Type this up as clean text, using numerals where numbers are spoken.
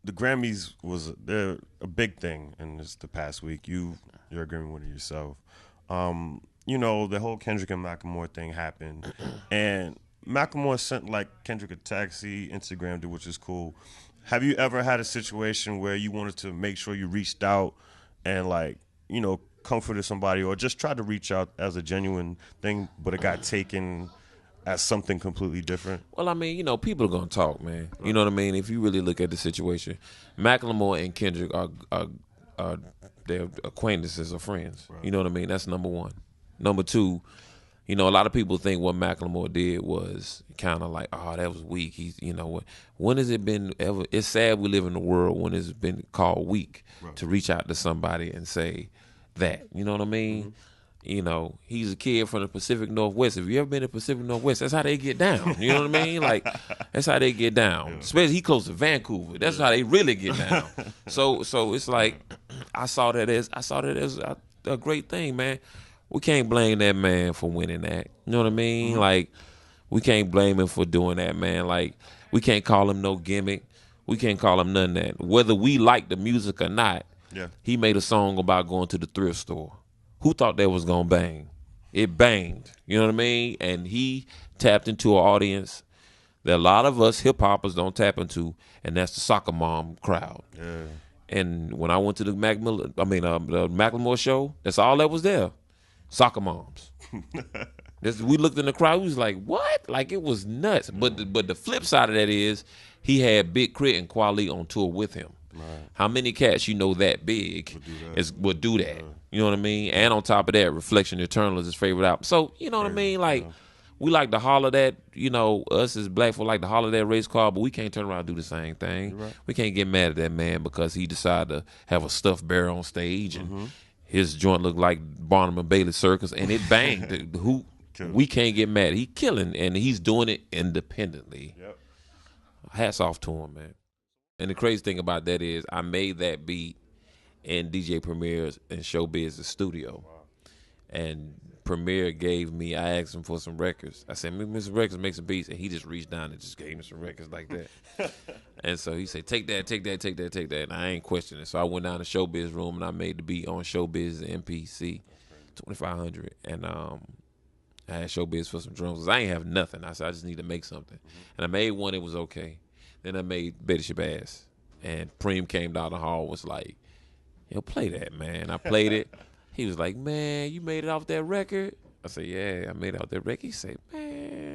the Grammys they're a big thing in the past week. You're a Grammy winner yourself. The whole Kendrick and Macklemore thing happened, and Macklemore sent like Kendrick a taxi, Instagrammed it, which is cool. Have you ever had a situation where you wanted to make sure you reached out and comforted somebody, or just tried to reach out as a genuine thing, but it got taken as something completely different? Well, I mean, people are gonna talk, man. You know what I mean? If you really look at the situation, Macklemore and Kendrick are they're acquaintances or friends. Right. You know what I mean? That's number one. Number two, a lot of people think what Macklemore did was kind of like, oh, that was weak. He's, when has it been ever? It's sad we live in a world when it's been called weak to reach out to somebody and say that. You know what I mean? Mm-hmm. He's a kid from the Pacific Northwest. If you ever been to the Pacific Northwest, that's how they get down. You know what I mean? Like, that's how they get down. Yeah. Especially he close to Vancouver. That's how they really get down. So it's like I saw that as a great thing, man. We can't blame that man for winning that. You know what I mean? Mm-hmm. Like, we can't blame him for doing that, man. Like, we can't call him no gimmick. We can't call him none of that. Whether we like the music or not, he made a song about going to the thrift store. Who thought that was going to bang? It banged. You know what I mean? And he tapped into an audience that a lot of us hip-hoppers don't tap into, and that's the soccer mom crowd. Yeah. And when I went to the Macklemore show, that's all that was there. Soccer moms. We looked in the crowd, we was like, what? Like, it was nuts. But the flip side of that is he had Big Crit and Kweli on tour with him. Right. How many cats that big would do that? You know what I mean? And on top of that, Reflection Eternal is his favorite album. So, you know what I mean? Like, we like to holler that, us as black folk like to holler that race car, but we can't turn around and do the same thing. Right. We can't get mad at that man because he decided to have a stuffed bear on stage and his joint looked like Barnum and Bailey Circus, and it banged. We can't get mad. He killing, and he's doing it independently. Yep. Hats off to him, man. And the crazy thing about that is I made that beat in DJ Premier's and Showbiz's studio. Wow. And Premier I asked him for some records. I said, Mr. Records, make some beats. And he just reached down and just gave me some records like that. And so he said, take that. And I ain't questioning it. So I went down to Showbiz room and I made the beat on Showbiz MPC 2500. And I had Showbiz for some drums. I ain't have nothing. I said, I just need to make something. And I made one. It was okay. Then I made Betty Shabazz. And Preem came down the hall, was like, yo, play that, man. I played it. He was like, man, you made it off that record? I said, yeah, I made it off that record. He said, man,